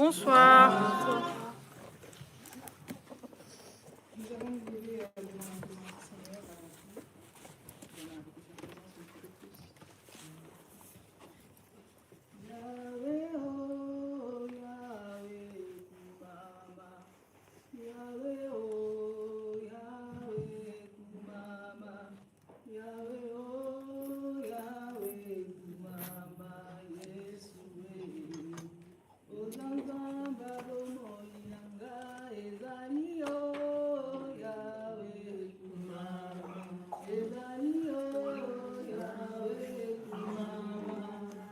Bonsoir. Nous allons nous lever devant la présence du Seigneur Yahweh, oh Yahweh, Kumama. Yahweh, oh Yahweh, Kumama. Yahweh, oh Yahweh, Kumama. Yesue. Ozanga babomo inanga ezali oh Yahweh Kumama. Ezali oh Yahweh Kumama.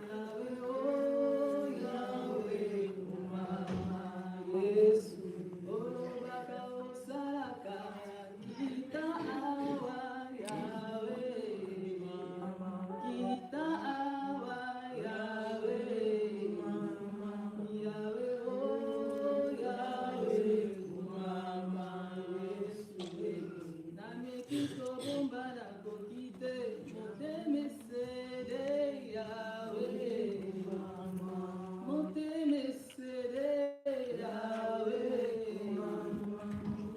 Yahweh oh Yahweh Kumama. Yesu olobaka osalaka kita awa Yahweh. Kita awa Yahweh. Yahweh, oh Yahweh, Kumama Yesu. Nami kikobomba na kokite, motemesede Yahweh. Motemesede Yahweh.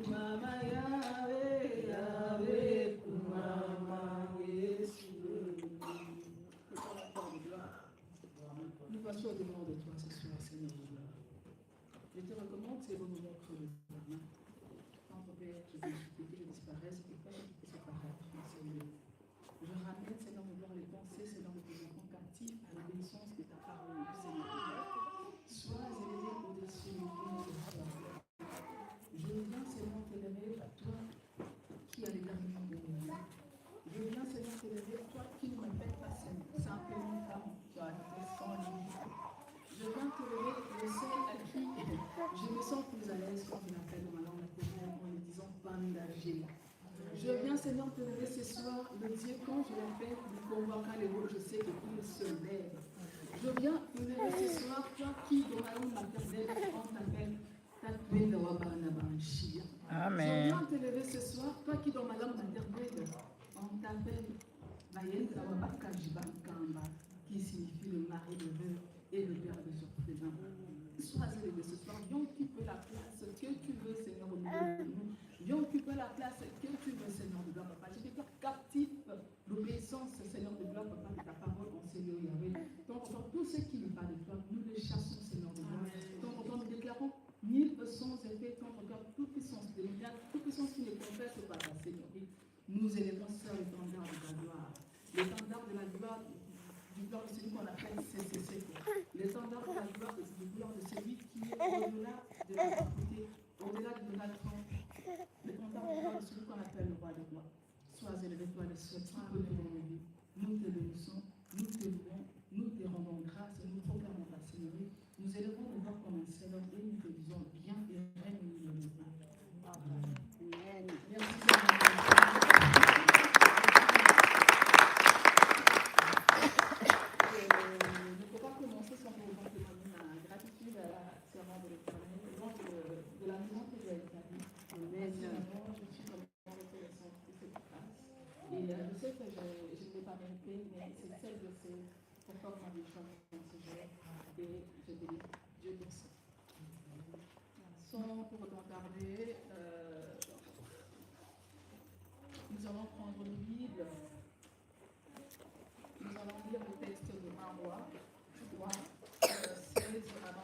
Kumama Yahweh, Yahweh, Kumama Yesu. Nous passons au-devant de toi ce soir, Seigneur. Je te recommande ces bons moments creux. Tendre Père, je veux supplier que je disparaisse et pas que tu puisses apparaître, Seigneur. Je ramène, Seigneur, de voir les pensées, Seigneur, de tes enfants captifs à l'obéissance de ta parole, Seigneur. Sois élevé au-dessus de tout ce soir. Je viens, Seigneur, t'élever à toi qui as l'éternel de nous. Je viens, Seigneur, t'élever à toi qui ne m'appelle pas, Seigneur, simplement femme, tu as été sans limite. Je viens te lever le seul à qui je me sens plus à l'aise quand je l'appelle dans ma langue maternelle en lui disant Bandagé. Je viens, Seigneur, te lever ce soir, le Dieu, quand je l'appelle, il convoqua les mots, je sais qu'il se lève. Je viens te lever ce soir, toi qui, dans ma langue maternelle, on t'appelle Tatwenda Wabanabanshia. Amen. Je viens te lever ce soir, toi qui, dans ma langue maternelle, on t'appelle Bayenda Wabakajibankamba, qui signifie le mari de l'heure et le père de surprenant. Sois élevé ce soir, viens occuper la place que tu veux, Seigneur, au milieu de nous. Viens occuper la place que tu veux, Seigneur de gloire, papa. Je déclare captif l'obéissance, Seigneur de gloire, papa, de ta parole en Seigneur Yahweh. Donc, tous ceux qui ne parlent de toi, nous les chassons, Seigneur de gloire. Donc, nous déclarons mille sans effet, ton regard, toute puissance démoniaque, toute puissance qui ne confesse pas ta Seigneurie. Nous élevons sur l'étendard de ta gloire. L'étendard de la gloire du gloire de celui qu'on appelle CCC. L'étendard de la gloire de celui qui est au-delà de la faculté, au-delà de Donald Trump. L'étendard de la gloire de celui qu'on appelle le roi de gloire. Sois élevé, toi, le seul qui peut nous relever. Nous te bénissons, nous te louons, nous te rendons grâce, nous proclamons ta Seigneurie. Nous élevons le voir comme un Seigneur et nous te disons bien et règne nous le Dieu. Amen. Merci Seigneur. Ne peut pas commencer sans pour autant témoigner ma gratitude à la servante de l'Éternel, de la maison que Dieu a établie. Je suis vraiment reconnaissante de cette grâce. Et je sais que je ne l'ai pas mérité, mais c'est celle de ces pourquoi vous m'avez choisi dans ce jour. Et je bénis Dieu pour ça. Sans pour autant tarder, nous allons prendre une Bible. Nous allons lire le texte de 1 Roi, 16 à 22.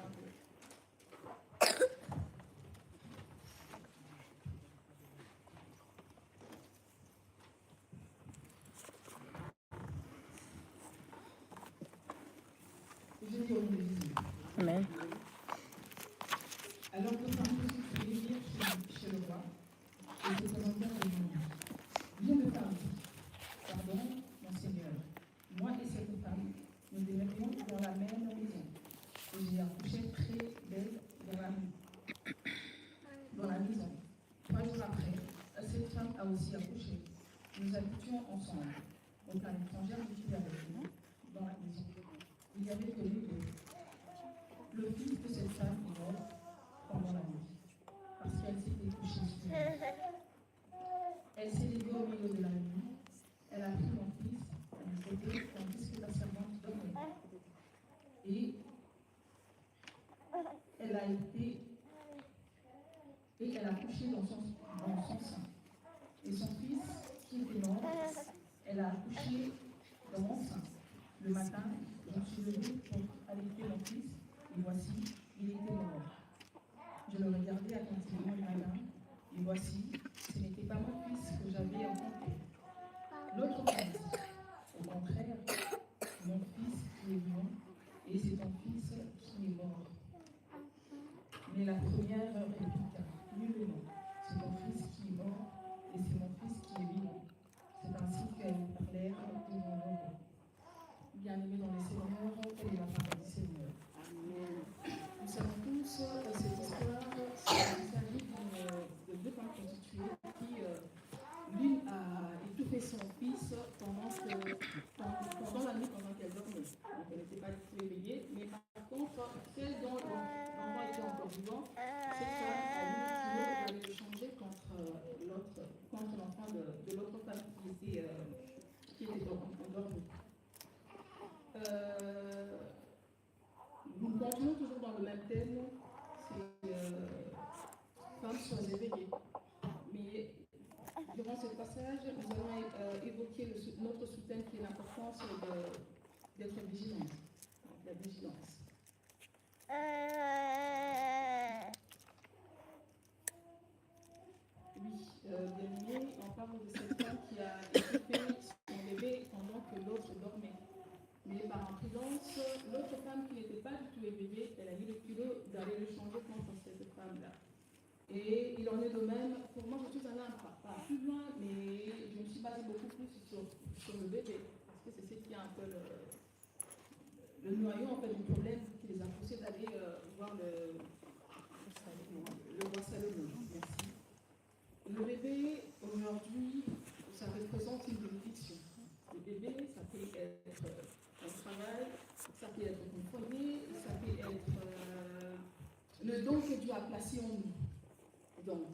Je lis au nom de Jésus. Amen. Alors que Samuel fut venir chez le roi, et se présenta à lui. Viens me parler. Pardon, mon Seigneur. Moi et cette femme, nous demeurions dans la même maison. Et j'ai accouché près d'elle dans la maison. 3 jours après, cette femme a aussi accouché. Nous habitions ensemble. Aucun étranger n'était avec nous dans la maison. Il y avait que les deux. Le fils de cette femme est mort pendant la nuit, parce qu'elle s'était couchée sur lui. Elle s'est levée au milieu de la nuit. Elle a pris mon fils, c'était tandis que la servante dormait. Et elle a et elle a accouché dans son sein. Et son fils, qui était mort, elle a accouché dans mon sein. Le matin, je me suis levée pour allaiter mon fils, et voici, il était mort. Je le regardais attentivement le matin, et voici, ce n'était pas mon fils que j'avais enfanté. L'autre fils, au contraire, mon fils qui est vivant, et c'est ton fils qui est mort. Mais la première répliqua, nullement, c'est ton fils qui est mort, et c'est mon fils qui est vivant. C'est ainsi qu'elles parlèrent devant l'homme. Bien-aimés dans le Seigneur, quelle est la parole du Seigneur? Amen. Nous savons tous cette histoire, il s'agit de deux femmes prostituées qui, l'une a étouffé son fils pendant la nuit, pendant qu'elle dormait. Donc elle n'était pas du tout éveillée, mais par contre, celle dont l'enfant était encore vivant, cette femme a eu le changer contre l'enfant de l'autre femme qui était endormie. Nous continuons toujours dans le même thème, c'est femmes soient éveillées. Mais durant ce passage, nous allons évoquer notre sous-thème qui est l'importance d'être vigilante. Donc, la vigilance. Oui, bien aimé, on parle de cette femme qui a étouffé son bébé pendant que l'autre dormait. Mais par imprudence, l'autre femme qui n'était pas du tout éveillée, elle a eu le culot d'aller le changer contre cette femme-là. Et il en est de même, pour moi je suis allée pas plus loin, mais je me suis basée beaucoup plus sur le bébé, parce que c'est ce qui est un peu le noyau en fait, du problème qui les a poussés d'aller voir le roi Salomon. Merci. Le bébé, aujourd'hui, ça représente une bénédiction. Le bébé, ça peut être un travail, ça peut être un foyer, ça peut être le don que Dieu a placé en nous. Donc,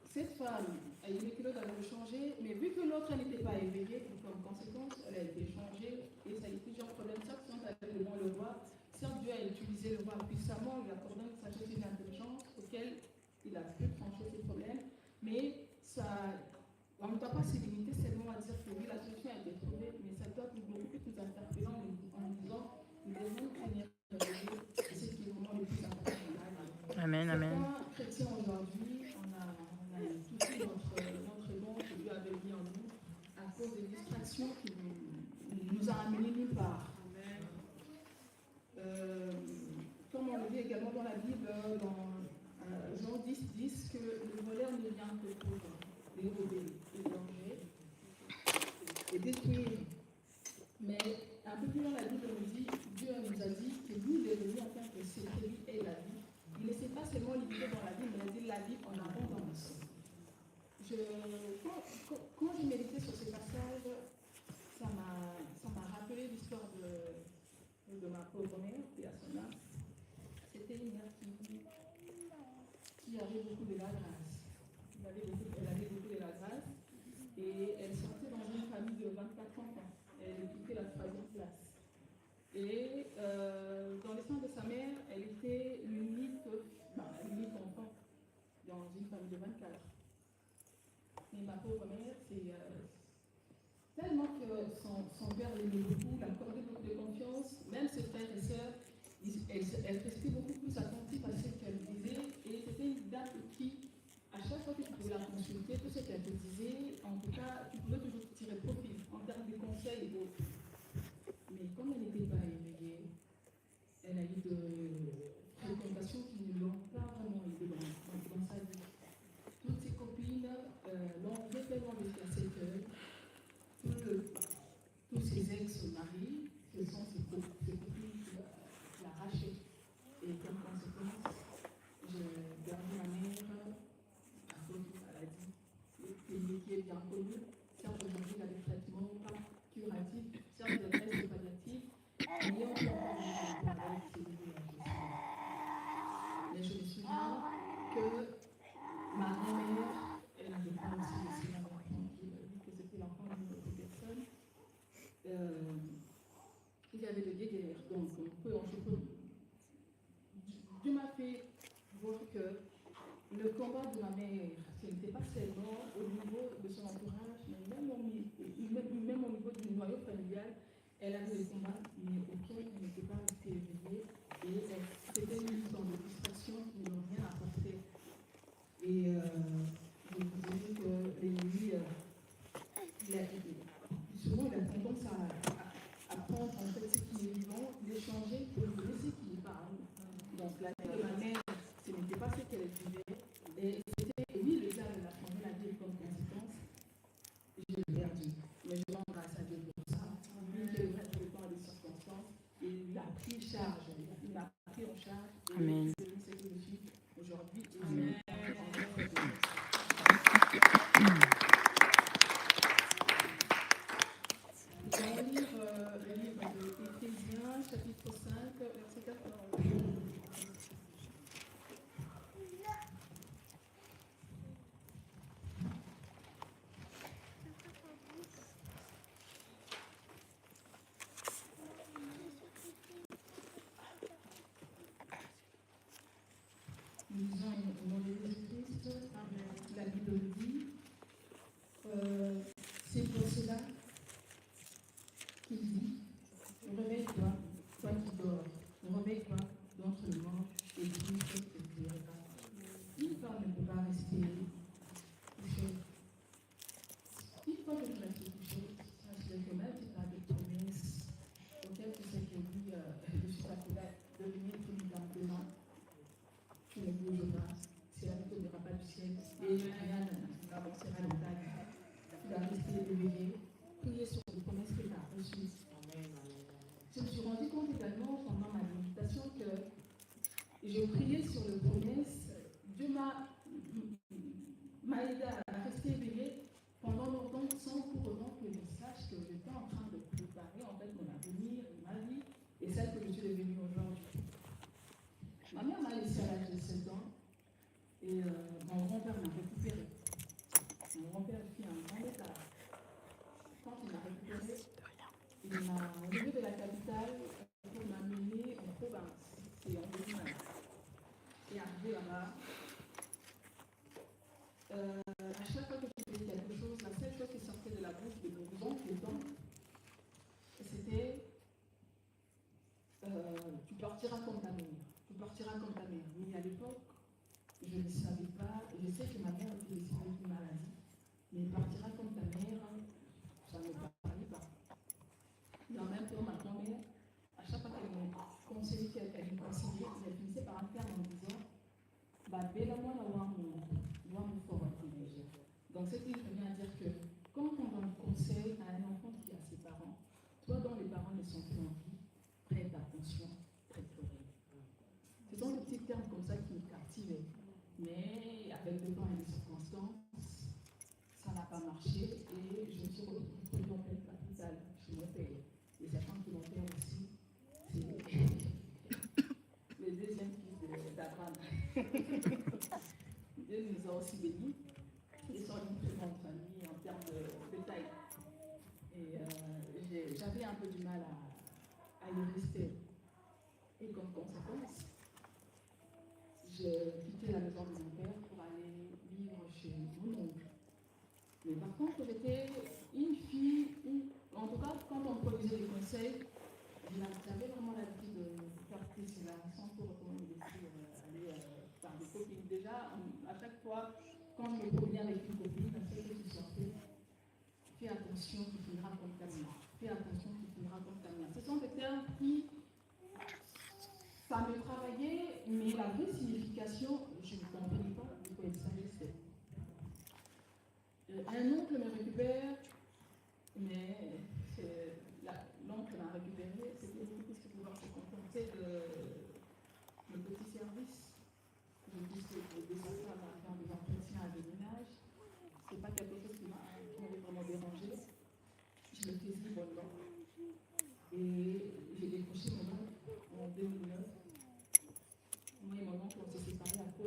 cette femme a eu le culot d'aller le changer, mais vu que l'autre n'était pas éveillée, comme conséquence, elle a été changée et ça a eu plusieurs problèmes. Certes, si on allait devant le roi, certes, Dieu a utilisé le roi puissamment, il a accordé une sagesse et une intelligence auquel il a pu trancher ses problèmes, mais ça. On ne doit pas se limiter seulement à dire que oui, la solution a été trouvée, mais ça doit beaucoup plus nous interpeller en disant nous devons craignir Dieu, et c'est ce qui est vraiment le plus important. Amen, amen. Certains chrétiens aujourd'hui, on a touché notre don que Dieu avait mis en nous à cause des distractions qui nous a amenés nulle part. Comme on le dit également dans la Bible, dans Jean 10, que le voleur ne vient que pour dérober, déranger et détruire. Mais un peu plus loin, la Bible nous dit, Dieu nous a dit que lui, il est venu en tant que c'est lui et la vie. Il ne s'est pas seulement limité dans la vie, mais il a dit la vie en abondance. Quand j'ai médité sur ce passage, ça m'a rappelé l'histoire de ma pauvre mère, qui a son âme. C'était une mère qui avait beaucoup de la grâce. Elle avait beaucoup de la grâce et elle sortait dans une famille de 24 enfants. Elle occupait la 3e place. Et dans les seins de sa mère, elle était l'unique enfant dans une famille de 24. Et ma pauvre mère, c'est tellement que son père l'aimait beaucoup, l'accordait beaucoup de confiance, même ses frères et sœurs, elle restait beaucoup plus attentive à ce qu'elle disait, et c'était une dame qui, à chaque fois que tu pouvais la consulter, tout ce qu'elle te disait, en tout cas, tu pouvais toujours tirer profit en termes de conseils et d'autres. Mais comme elle n'était pas éveillée, elle a eu de fréquentations qui ne l'ont pas vraiment aidée dans sa vie. Toutes ses copines l'ont tellement jusqu'à 7 heures. Tous ses ex-maris, ce sont ses copines qui l'arrachaient. Et comme conséquence, j'ai gardé ma mère à cause d'une maladie qui est bien connue. Certes, aujourd'hui, il y a des traitements pas curatifs, certes, il y a des restes palliatifs, mais on peut encore vivre avec ces bébés. Mais je me souviens que ma grand-mère, elle n'avait pas aussi laissé ma mère tranquille, vu que c'était l'enfant d'une autre personne. Il y avait le guéguerre, donc Dieu m'a fait voir que le combat de ma mère, ce n'était pas seulement au niveau de son entourage, mais même au niveau du noyau familial, elle avait des combats, mais auxquels elle n'était pas restée éveillée. Et c'était une dans des distractions qui n'ont rien apporté. Et je vous dirais que les nuits, souvent il a tendance à prendre en fait ce qui est vivant, l'échanger pour le laisser qui est parle. Donc la vie de ma mère, ce n'était pas ce qu'elle vivait. Et c'était, oui, le diable a changé la vie comme conséquence. Je l'ai perdu. Mais je rends grâce à Dieu pour ça. Lui qui est vrai pour le temps et les circonstances. Et il a pris charge. Il m'a pris en charge. Et Amen. c'est ce que je suis aujourd'hui. Amen. Nous allons lire le livre d'Éphésiens, chapitre 5, verset 14. Nous lisons au nom de Jésus-Christ, la Bible dit, c'est pour cela qu'il dit, réveille-toi, toi qui dors, réveille-toi d'entre les morts, et Christ te guérira. Une femme ne peut pas rester couchée. Une fois que tu restes couché, sache que même si tu as des promesses auxquelles tu sais que oui, je suis appelée à devenir une dame demain, tu ne bouges pas, si la vie ne tombera pas du ciel, et rien n'avancera de ta vie. Tu dois rester éveillé, prier sur les promesses que tu as reçues. Je me suis rendu compte également pendant ma méditation que j'ai prié sur les promesses. Dieu m'a aidé à rester éveillé pendant longtemps sans pour autant que je sache que j'étais en train de préparer en fait mon avenir, ma vie et celle que je suis devenue aujourd'hui. Ma mère m'a laissé à l'âge de 7 ans et mon grand-père m'a récupéré. Mon grand-père fit un grand état. Quand il m'a récupéré, il m'a enlevé de la capitale pour m'amener en province. C'est en Bénin. Et arrivé là-bas, à chaque fois que tu faisais quelque chose, la seule chose qui sortait de la bouche de mon oncle étant, c'était tu partiras comme ta mère. Tu partiras comme ta mère. Mais à l'époque, je ne savais pas, je sais que ma mère était décédée d'une maladie, mais partira comme ta mère, ça ne me parlait pas. Et en même temps, ma grand-mère, à chaque fois qu'elle me conseillait, qu'elle me conseillait, elle finissait par un terme en me disant Bella-moi mon fort intelligent. Donc, ce qui revient à dire que quand on donne conseil à un enfant qui a ses parents, toi dont les parents ne sont plus en vie, prête attention, prête l'oreille. Ce sont des petits termes comme ça qui me captivaient. Mais avec le temps et les circonstances, ça n'a pas marché et je me suis retrouvée en pleine capitale chez mon père. Et sachant que mon père aussi, c'est le deuxième fils d'Abraham. Dieu nous a aussi bénis. Ils sont une très grande famille en termes de taille. Et j'avais un peu du mal à y rester. Et comme conséquence, j'ai quitté la maison de mon père pour aller vivre chez mon oncle. Mais par contre, j'étais une fille, en tout cas, quand on me produisait des conseils, j'avais vraiment l'habitude de faire plus cela, sans pour autant me laisser aller par des copines. Déjà, à chaque fois, quand je me promenais avec une copine, la seule chose qui sortait, fais attention, tu finiras comme ta mère. Fais attention, tu finiras comme ta mère. Ce sont des termes qui, ça me travaillait, mais la vraie signification, je ne comprenais pas de quoi il s'agissait. Un oncle me récupère, mais l'oncle m'a récupéré, c'était pour pouvoir se contenter de petits services. Je puisse aider sa femme à faire des entretiens à déménage. Ce n'est pas quelque chose qui m'avait vraiment dérangé. Je le faisais bonnement. Et j'ai décroché mon oncle en 2009. Moi et mon oncle, on s'est séparés à cause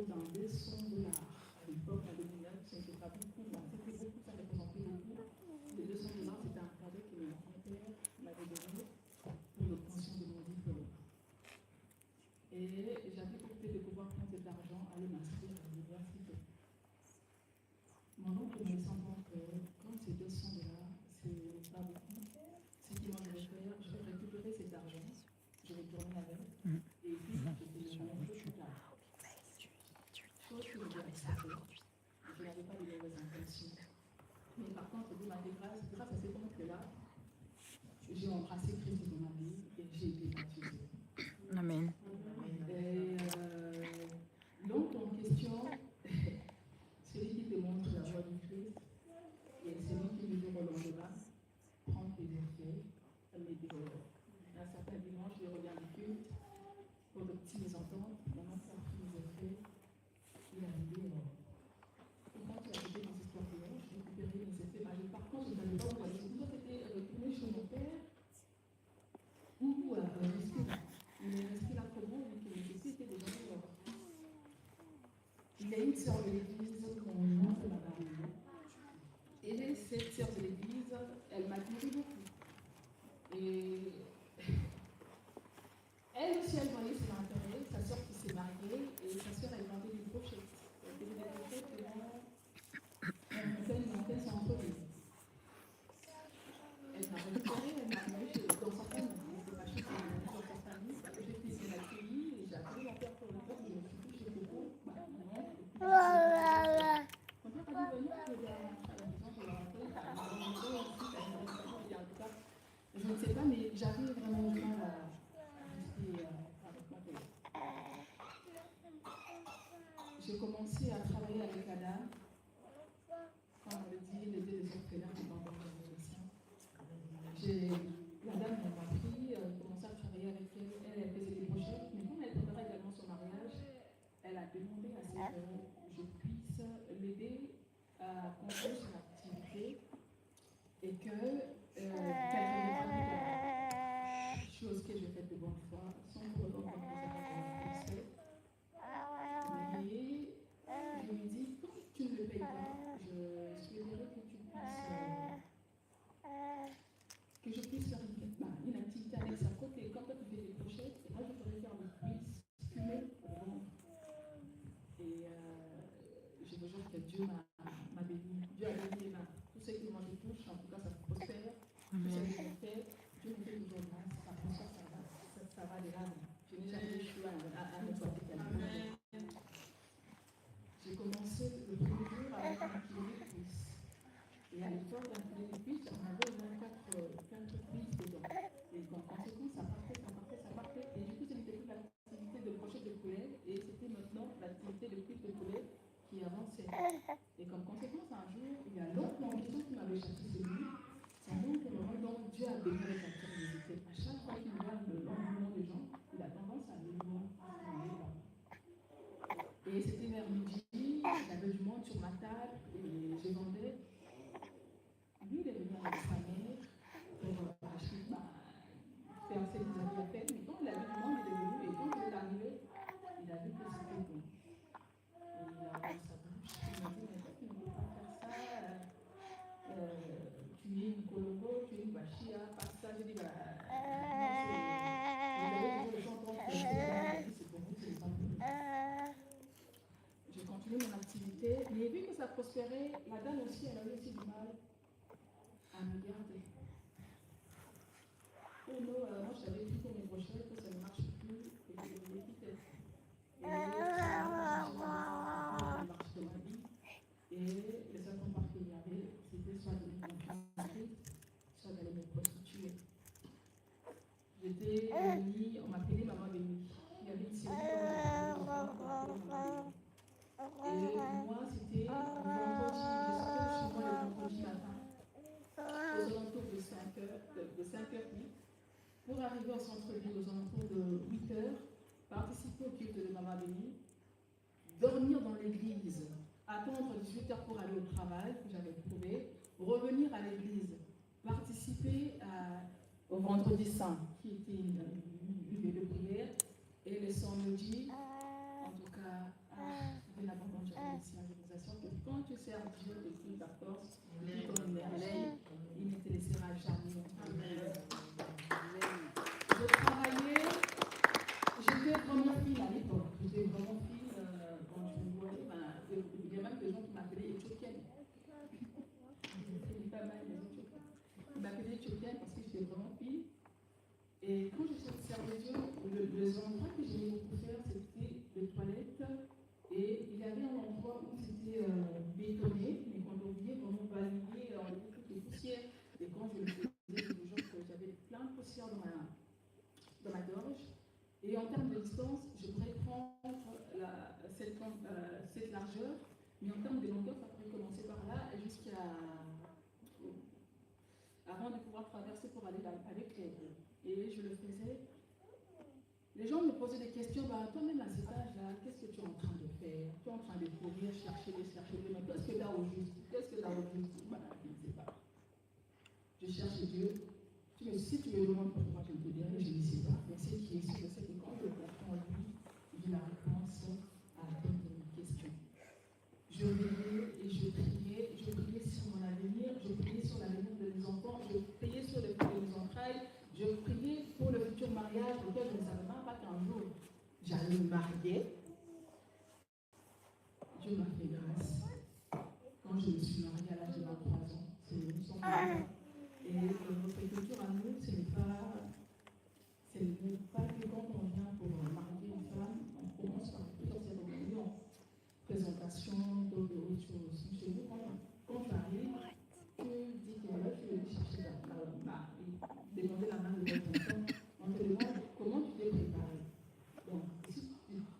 semblant que quand ces 200 $, c'est pas beaucoup. Ce qui moi je vais faire, je vais récupérer cet argent, je vais tourner avec, et puis je vais le manger plus tard. Chose que je dois accepter. Je n'avais pas de mauvaises intentions. Mais par contre, Dieu m'a fait grâce à ces comptes-là, j'ai embrassé Christ dans ma vie et j'ai été baptisée. Amen. Et donc, en question, celui qui te montre la voie du Christ et celui qui le jour au lendemain prend tes effets, les développe. Un certain dimanche, je reviens du culte pour le petit mésentente, mon enfant a pris mes effets, il a arrivé. Et quand il a arrivé dans cette histoire-là, je récupérais mes effets magiques. Par contre, je ne savais pas où aller. J'ai toujours été retournée chez mon père ou rester là. Il est resté là pour moi, donc les effets étaient déjà morts. Il y a une sœur de l'église, mon oncle m'a mariée. Et cette sœur de l'église, elle m'a guéri beaucoup. Et elle aussi, elle voyait son intérêt, sa sœur qui s'est mariée, et sa sœur, elle vendait des brochettes. Elle faisait des brochettes et on montait son entreprise. Elle m'a récupéré, elle m'a amené dans sa famille. C'est pas chez dans sa famille, parce que j'ai fait ses accueillis, et j'ai appelé mon père pour le faire, je me suis dit chez Coco, non, et puis mon père a dit, venez, je vais à la maison, je vais rentrer, je ne sais pas, mais j'avais vraiment du mal à rester avec ma tête. J'ai commencé à travailler avec la dame. Quand on me dit les deux orphelins qui sont encore dans la dame m'a pris, commencé à travailler avec elle. Elle faisait des brochettes, mais comme elle préparait également son mariage, elle a demandé à ce que je puisse l'aider à construire son activité et que chose que j'ai faite de bonne foi, sans pour autant qu'on puisse avoir mais je lui dis, quand tu ne le payes pas, je souhaiterais que tu puisses que je puisse faire une activité annexe à côté. Quand toi tu fais des pochettes, moi je pourrais faire des cuisses fumées pour vendre. Et je vous jure que Dieu m'a béni. Dieu a béni les mains. Tout ce que moi je touche, en tout cas ça prospère. Tout ce que je fais, Dieu me fait toujours grâce. Ça prospère, ça va de l'âme. Je n'ai jamais échoué à nettoyer quelqu'un. J'ai commencé le premier jour avec un kilo de cuisses. Et à l'époque, un kilo de cuisses, on avait 24 cuisses dedans. Et en conséquence, ça partait. Et du coup, ce n'était plus l'activité de crochet de poulet, et c'était maintenant l'activité de cuisse de poulet qui avançait. Et comme conséquence, un jour, il y a l'autre en question qui m'avait cherché celui. C'est un homme que donc Dieu a béni avec la curiosité. À chaque fois qu'il regarde l'engouement des gens, il a tendance à le voir. Et c'était vers midi, j'avais du monde sur ma table et je vendais. Lui, il est venu avec sa mère pour acheter, faire ce qu'ils avaient fait. Mais quand il a vu du monde, il est venu et quand il est arrivé, il a vu que c'était bon. Et il a ouvert sa bouche. Il m'a dit, mais toi, tu ne peux pas faire ça. Tu es une Colombo, tu es une Bachia, pas ça. Je dis, non, c'est. Vous avez toujours les gens qui ont fait c'est pour vous, c'est les gens. J'ai continué mon activité, mais vu que ça prospérait, la dame aussi, elle avait aussi du mal à me garder. Oh non, moi j'avais pris pour mes brochettes, que ça ne marche plus, et que je voulais quitter. Et ça marche de ma vie. Et les seuls contacts qu'il y avait, c'était soit de me confier, soit d'aller me prostituer. J'étais bénie, on m'appelait maman bénie. Il y avait une série de maman bénie. Et moi, c'était vendredi, je sortais chez moi le vendredi matin, aux alentours de 5h08, pour arriver au centre-ville aux alentours de 8h, participer au culte de Maman Béni, dormir dans l'église, attendre 18h pour aller au travail, que j'avais trouvé, revenir à l'église, participer au vendredi saint, qui était une veille de prière, et le samedi, en tout cas, de l'abondance de la mission, je vous assure que quand tu sers Dieu de toute ta force, de ton énergie, il ne te laissera jamais. Je travaillais, j'étais première fille à l'époque, j'étais vraiment fille, quand je me voyais, il y a même des gens qui m'appelaient éthiopienne. Et quand je suis servée Dieu, les endroits que j'aimais beaucoup faire, c'était les toilettes. Et il y avait un endroit où c'était bétonné, mais qu'on oubliait vraiment balayer, enlever toutes les poussières. Et quand je le faisais, toujours que j'avais plein de poussière dans ma gorge. Et en termes de distance, je pourrais prendre cette largeur, mais en termes de longueur, ça pourrait commencer par là avant de pouvoir traverser pour aller avec les. Et je le faisais. Les gens me posaient des questions, bah, toi-même à cet âge-là, qu'est-ce que tu es en train de faire? Tu es en train de courir, chercher, mais qu'est-ce que tu as au juste? Qu'est-ce que tu as au juste? Bah, je ne sais pas. Je cherche Dieu. Si tu me demandes pourquoi je te dirai, je ne sais pas. Mais ce qui est sûr, c'est que quand je comprends lui, j'ai la réponse à toutes mes questions. Je veillais et je priais sur mon avenir, je priais sur l'avenir de mes enfants, je priais sur le fruit de mes entrailles, je priais pour le futur mariage auquel je ne savais même pas qu'un jour j'allais me marier. Dieu m'a fait grâce. Quand je me suis mariée à l'âge de 23 ans, c'est une son et notre culture à nous, ce n'est pas que quand on vient pour marier une femme, on commence par plusieurs cérémonies, présentation, d'autres choses. Chez nous, quand tu arrives, tu dis que là, tu veux chercher demander la main de ton enfant, on te demande comment tu t'es préparé. Donc, si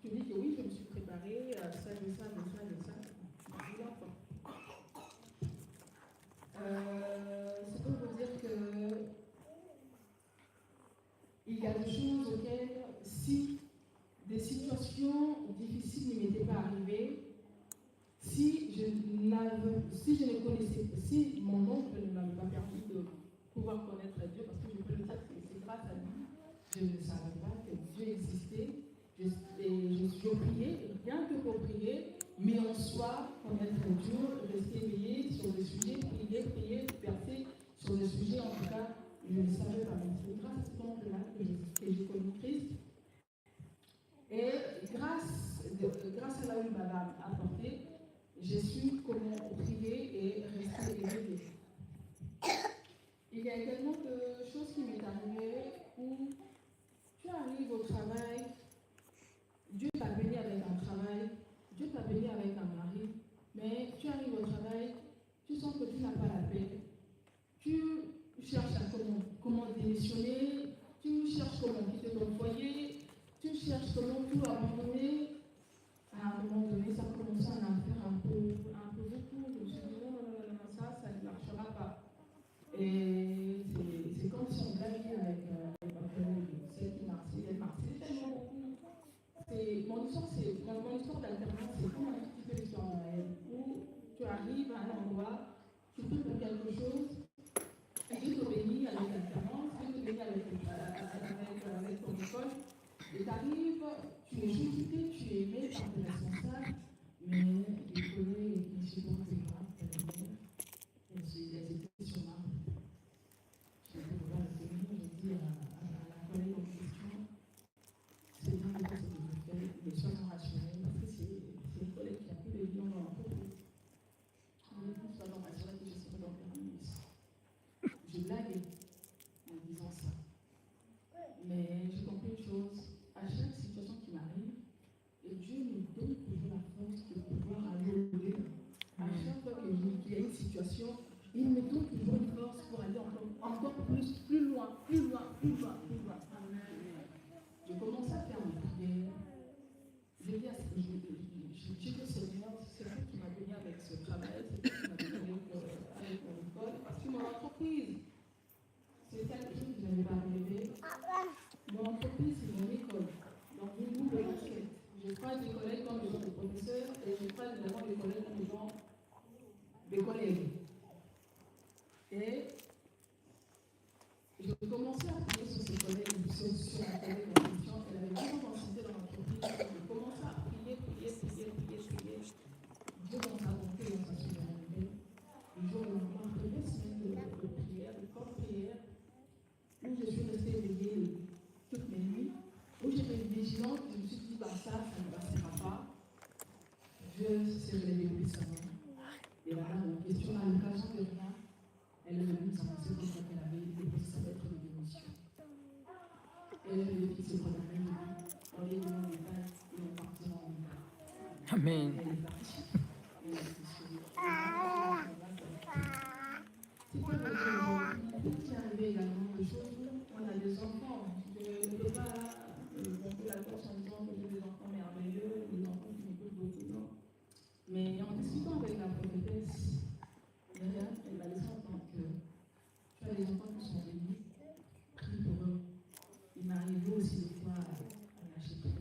tu dis que oui, je me suis préparée, ça, de ça, tu dis l'enfant. C'est pour vous dire que il y a des choses auxquelles, si des situations difficiles ne m'étaient pas arrivées, si mon oncle ne m'avait pas permis de pouvoir connaître Dieu, parce que je peux le dire que c'est grâce à lui, je ne savais pas que Dieu existait, je priais, rien que pour prier, mais en soi, connaître Dieu, rester éveillé sur le sujet, prier, verser sur le sujet, en tout cas, je ne savais pas. Mais c'est grâce à cet oncle-là que j'ai connu Christ. Et grâce à la où il m'a apporté, j'ai su comment prier et rester éveillé. Il y a également de choses qui m'est arrivées où tu arrives au travail, Dieu t'a béni avec un travail, Dieu t'a béni avec un mari, mais tu arrives au travail, tu sens que tu n'as pas la paix. Tu cherches à comment démissionner, tu cherches comment quitter ton foyer, tu cherches comment tout abandonner. À un moment donné, ça commence à en faire un peu beaucoup. Je me suis dit, non, ça ne marchera pas. Et c'est comme si on blaguait avec ma collègue, celle qui marchait, elle marchait tellement beaucoup. Mon histoire d'alternance, c'est comme un petit peu l'histoire de Noël, où tu arrives à un endroit, tu pries pour quelque chose, et Dieu te bénit avec l'alternance, Dieu te bénit avec ton école, et tu arrives, tu es choqué, tu es aimé par tes responsables, mais les collègues qui supportent pas, elles étaient sur moi. J'ai dit, voilà, j'ai dit à la collègue en question, c'est bien de ce que je fais, mais soyons rationnels, parce que c'est une collègue qui a plus de lions dans l'entreprise. Soyons rassurés que je serai dans le ministre. Je blaguais en disant ça. Mais j'ai compris une chose, à chaque situation qui m'arrive, et Dieu me donne toujours la force de pouvoir aller au-delà. À chaque fois qu'il y a une situation, il me donne toujours une force pour aller encore plus loin. Je commence à faire ma prière. Je dis à ce que j'ai dit, Seigneur, c'est toi qui m'as béni avec ce travail, c'est toi qui m'as béni avec mon école, parce que mon entreprise, c'est quelque chose que je n'avais pas rêvé. Mon entreprise, c'est mon école. Donc, une double casquette. Je croise des collègues comme des professeurs et je croise également des collègues comme des collègues. Et je commençais à prier sur ces collègues, sur la collègue en question. Elle avait vraiment d'ancienneté dans l'entreprise. Je commençais à prier. Dieu dans sa bonté, dans sa souveraineté. Le jour où on a fait 2 semaines de prière, de forte prière, où je suis restée éveillée toutes mes nuits, où j'étais vigilante, je me suis dit, ça ne passera pas. Dieu s'est révélé puissamment. Et la dame en question, à l'occasion de rien, elle est venue nous annoncer qu'elle avait déposé sa lettre de démission. Et je lui ai dit, c'est pour la même vie. On lui a donné des balles et on partira en Uganda. Amen. Elle est partie. Elle a été sauvée. C'est pas vrai qu'aujourd'hui, il est arrivé également des choses où on a des enfants. Je ne peux pas monter la course en disant que j'ai des enfants merveilleux, des enfants qui m'écoutent beaucoup, non. Mais en discutant avec la prophétesse, Myriam, elle m'a laissé entendre que tu as des enfants qui sont venus, prie pour eux. Il m'est arrivé aussi des fois à lâcher prise,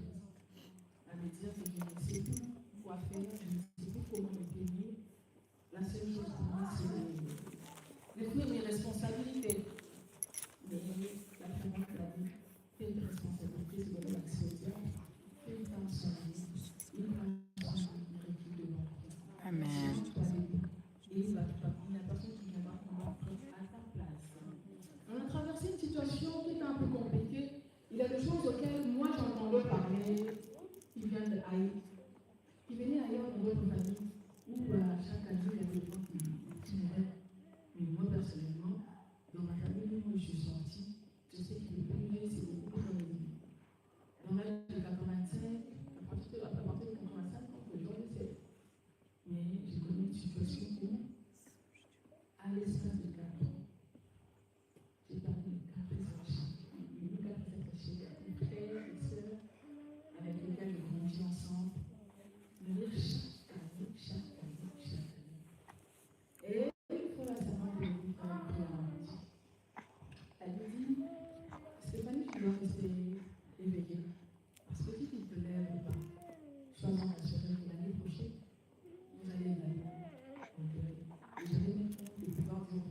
à me dire que je ne sais plus quoi faire, je ne sais plus comment me payer. La seule chose pour moi, c'est de prendre mes responsabilités. Mais la femme l'a dit, fais une responsabilité, c'est donner l'accès au diable. Fais une femme sans vie, une femme sans vie, de l'enfant. Amen. Et la personne qui viendra combattre à ta place. On a traversé une situation qui était un peu compliquée. Il y a des choses auxquelles moi j'entendais parler qui viennent de Haïti, qui venaient ailleurs dans d'autres familles, où chaque année il y a des gens qui mouraient. Mais moi personnellement, dans ma famille où je suis sortie, je sais que le premier c'est beaucoup très élevé. Dans l'âge de 85, à partir de 85, quand les gens le savent. Mais j'ai connu une situation où, à l'espace de 4 ans, j'ai perdu 4 frères, des frères et sœurs avec lesquels j'ai grandi ensemble, mourir chaque année. Et il faut la savoir que le frère a dit. Elle me dit, Stéphanie, tu dois rester éveillée. Parce que si tu ne te lèves pas, sois-en assuré que l'année prochaine, vous allez aller en deuil. Et j'avais même honte de pouvoir dire,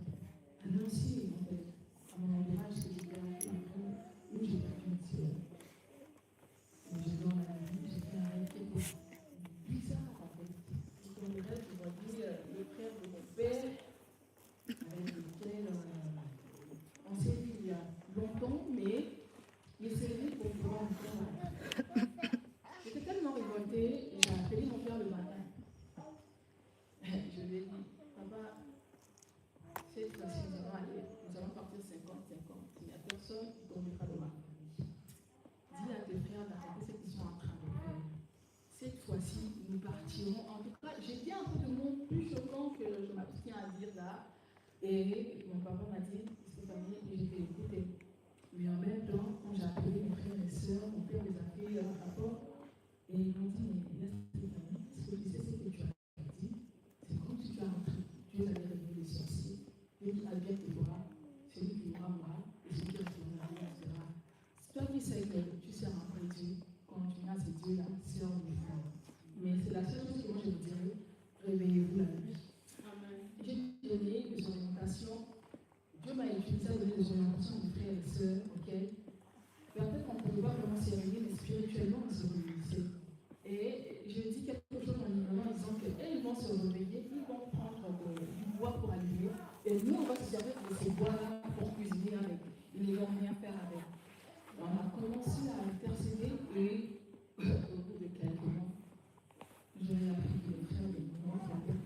annoncer en fait, à mon entourage que j'étais arrivée un jour où j'ai perdu une sœur. Et je dors la nuit, j'ai fait un rêve qui était bizarre en fait. Dans le rêve, je voyais le frère de mon père, avec lequel on s'est vu il y a longtemps, mais il s'est vu pour pouvoir me faire. J'étais tellement révoltée, j'ai appelé mon père le matin. Je lui ai dit, papa, cette fois-ci, nous allons partir 50-50. Il n'y a personne qui tombera de ma famille. Dis à tes frères d'arrêter ce qu'ils sont en train de faire. Cette fois-ci, nous partirons. En tout cas, j'ai dit un peu de mots plus choquants que je m'abstiens à dire là. Et mon papa m'a dit, Stéphanie, et j'ai fait écouter. Mais en même temps, quand j'ai appelé mes frères et sœurs, mon père les a fait un rapport. Et ils m'ont dit, mais là, Stéphanie, est-ce que tu sais ce que tu as dit? C'est comme si tu as entré, Dieu allait réveiller les sorciers. Dieu dit, Albert te verra, celui qui aura moi, et celui qui retournera, sera. Toi qui sais que tu sais rencontrer Dieu, continue à ce Dieu-là, sœur ou frère. Mais c'est la seule chose que moi je vous dirais, réveillez-vous la nuit. J'ai donné des orientations. Dieu m'a utilisé à donner des orientations à mes frères et sœurs, ok? Mais en fait, on ne pouvait pas vraiment se réveiller, mais spirituellement, on se réunissait. Et je dis quelque chose en ignorant en disant qu'ils vont se réveiller, ils vont prendre du bois pour allumer, et nous, on va se servir de ces bois-là pour cuisiner avec. Ils ne vont rien faire avec. On a commencé à intercéder et au bout de quelques mois, j'ai appris que le frère de mon oncle avait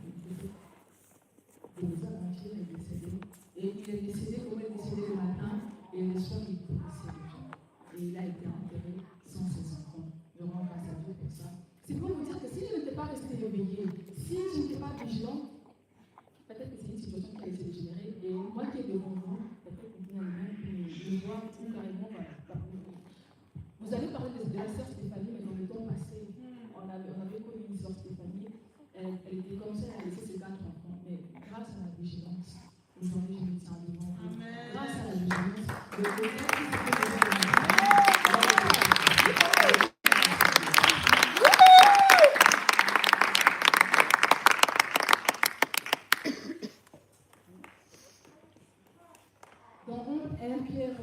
des aventures est décédé. Et il est décédé comme il est décédé le matin, et le soir il connaissait les gens. Et il a été enterré sans ses enfants. Je rends grâce à Dieu pour ça. C'est pour vous dire que si je n'étais pas resté réveillé, si je n'étais pas vigilant, peut-être que c'est une situation qui allait se dégénérer. Et moi qui est devant vous, peut-être que vous allez me voir tout carrément. Vous allez parler de la sœur Stéphanie, mais dans le temps passé, on avait connu une sœur Stéphanie. Elle était comme ça, elle a laissé ses 4 enfants. Mais grâce à la vigilance, aujourd'hui je me tiens devant vous. Grâce à la vigilance, le Seigneur qui s'est fait dans 1 Pierre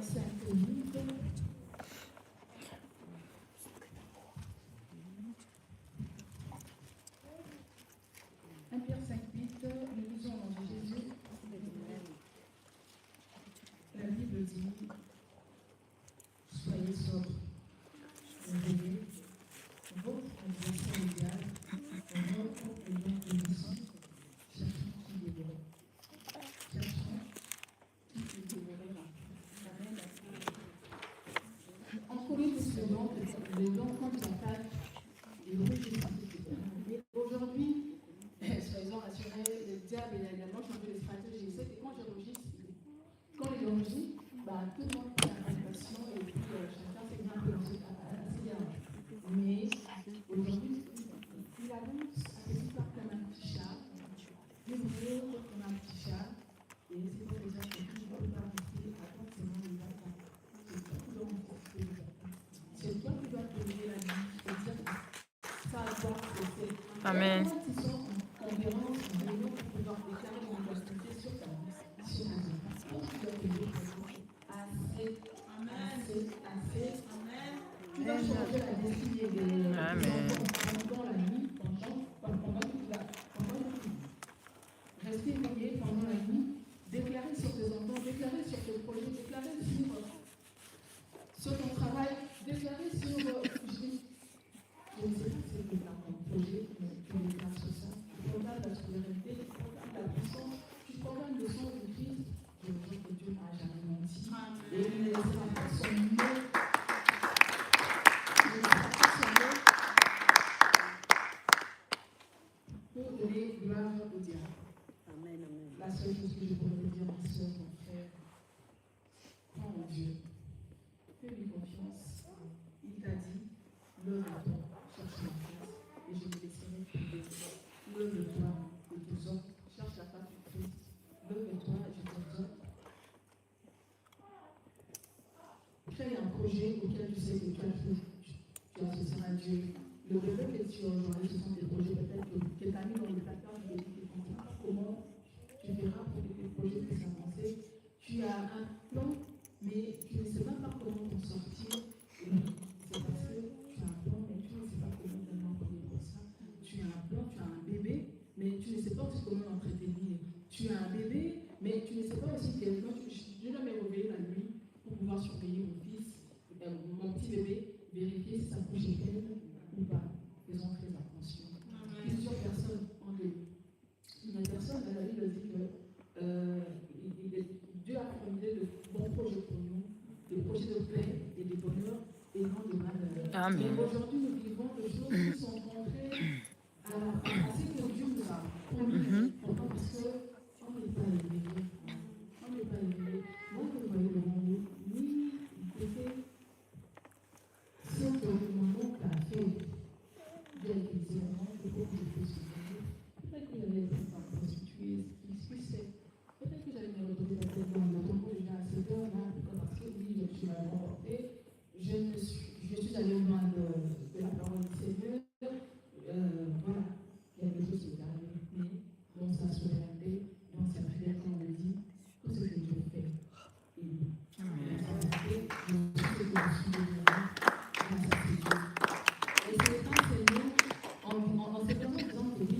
5, 8, Pierre 5, 8, nous lisons au nom de Jésus. diable il a également changé les stratégies. C'est que quand j'enregistre, quand il enregistre, bah, tout le monde fait la prestation et puis chacun s'est bien présenté assez bien. Mais aujourd'hui, il avance à petit pas comme un petit chat, il ouvre comme un petit chat, et c'est pour les gens qui ne peuvent pas rester attentivement les attentes. C'est toi qui dois te lever la nuit et dire ça à toi, c'est. Amen. Ils sont en conférence, en réunion pour pouvoir déclarer une université sur ta vie, sur ta vie. Donc tu dois te lever assez, assez. Amen. Tu dois changer la destinée des enfants pendant la nuit, pendant que tu vas. Rester éveillé pendant la nuit, déclarer sur tes enfants, déclarer sur tes projets, déclarer sur ton travail, déclarer sur. Je ne sais pas si c'est déclaré ton projet, mais tu déclares sur ça. Tu proclames la souveraineté, tu proclames la puissance, tu proclames le sang de Christ. Je veux dire que Dieu n'a jamais menti. Et il ne laissera pas son nom. Il ne laissera pas son nom pour donner gloire au diable. Amen, amen. La seule chose que je pourrais te dire, ma soeur, mon frère, crois en Dieu. Fais-lui confiance. Il t'a dit, lève-toi, cherche ma face, et je te laisserai prier. Lève-toi et t'exhorte, cherche la face du Christ. Lève-toi et je t'exhorte. Crée un projet auquel tu sais que tu associeras Dieu. Le bébé que tu as aujourd'hui, ce sont des projets peut-être que tu as mis dans le placard, tu ne comprends pas comment tu verras pour que tes projets puissent avancer. Tu as un plan, mais tu ne sais même pas comment t'en sortir. C'est parce que tu as un plan, mais tu ne sais pas comment vraiment prier pour ça. Tu as un plan, tu as un bébé, mais tu ne sais pas aussi comment l'entretenir. Tu as un bébé, mais tu ne sais pas aussi quel. Je dois me réveiller la nuit pour pouvoir surveiller mon fils, mon petit bébé, vérifier si sa bouche est pleine ou pas. Faisons très attention. Plusieurs personnes ont des. Une personne, la Bible dit que Dieu a formulé de bons projets pour nous, des projets de paix et de bonheur et non de malheur. Amen. Mais aujourd'hui, nous vivons des choses qui sont contraires à ce que Dieu nous a promis. Pourquoi? Parce qu'on n'est pas éveillé. On n'est pas éveillé. Moi, je voyais devant nous, ni côté, ce que mon oncle a fait, Dieu a utilisé mon oncle pour que je puisse soutenir. Peut-être qu'il avait été prostituée, qui sait. Peut-être que j'allais me retrouver la tête dans le tombeau déjà à cette heure-là, parce que oui, je suis mal emportée. Je suis allée au loin de la parole du Seigneur. Voilà, il y a quelque chose qui est arrivé. Mais dans sa souveraineté, dans sa prière, comme on le dit, tout ce que Dieu fait. Et la souveraineté, tout ce que je suis devenue, grâce à ce Dieu. Et c'est un Seigneur, en se faisant que oui,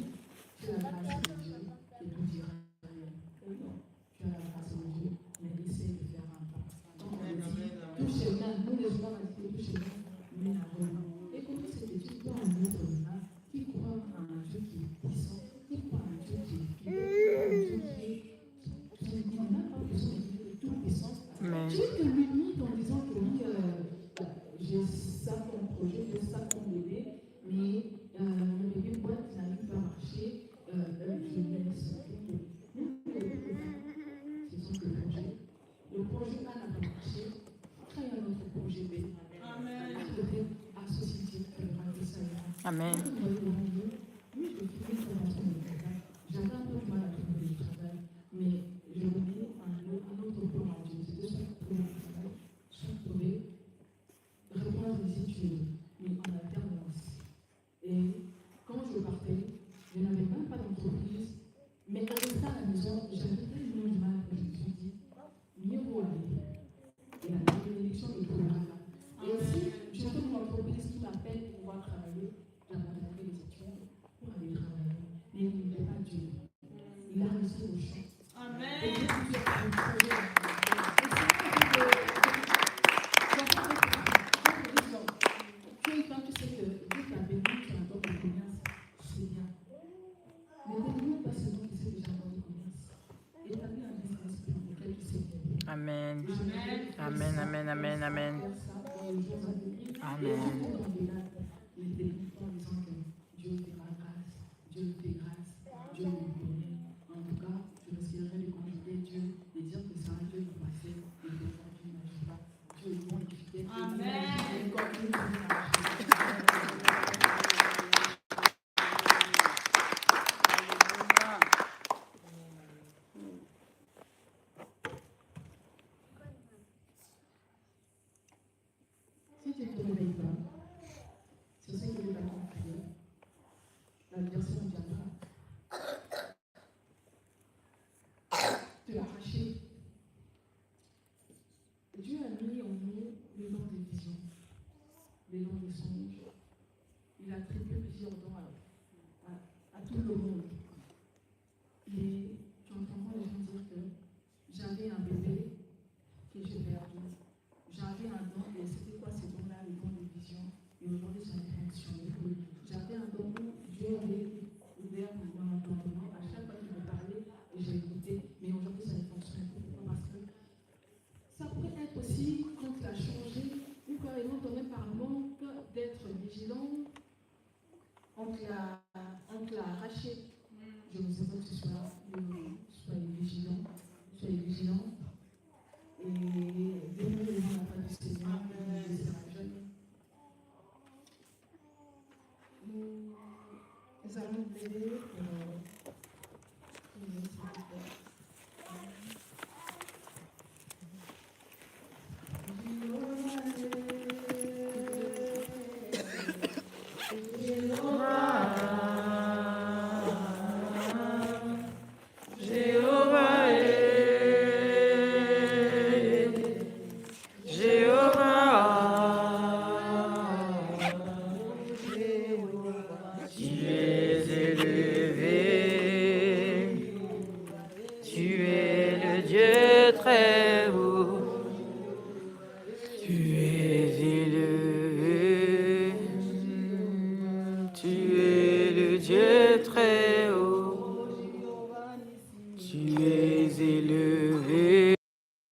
tu as la grâce de Dieu qui nous dira rien. Non, tu as la grâce de Dieu, mais essaie de faire un pas. Donc on dit, tout chemin, nous les humains, on dit que tout chemin mène à Rome. Écoutez ce que tu crois en notre humain, qui croit en un Dieu qui est puissant, qui croit en un Dieu qui est fidèle, qui ne dit même pas que son Dieu est tout puissant. Tu te limites en disant que oui, j'ai ça comme projet, j'ai ça comme bébé, mais le bébé, moi, qui n'arrive pas à marcher, je laisse. Ce sont des projets. Le projet A n'a pas marché, crée un autre projet B. Amen. Associé, Amen. Oui, je trouve une formation de travail. J'avais un peu de mal à trouver du travail, mais je remets un autre plan à Dieu. C'était soit trouver un travail, soit trouver, reprendre les études, mais en alternance. Et quand je partais, je n'avais même pas d'entreprise, mais en restant à la maison, j'avais tellement de mal que je me suis dit, mieux vaut aller. Et la bénédiction de trouver là. Et aussi, je trouve une entreprise qui m'appelle pour pouvoir travailler. J'avais fait des études pour aller travailler. Mais il ne voulait pas Dieu. Il a laissé au champ. Amen. Et Dieu nous a fait un projet. Et c'est quand tu sais que Dieu t'a béni, tu as un don de commerce, c'est bien. Mais n'écoute pas seulement qui sait que j'ai un don de commerce. Établis un business pour lequel tu sais que Amen. Amen, amen, amen, amen. Amen. Il débute en disant que Dieu fait ma grâce, Dieu fait grâce, Dieu me connaît, en marcher. Je vous évoque ce soir, soyez vigilants, soyez vigilants. Et venez devant la face du Seigneur, les jeunes. Nous allons plaider pour Très haut, tu es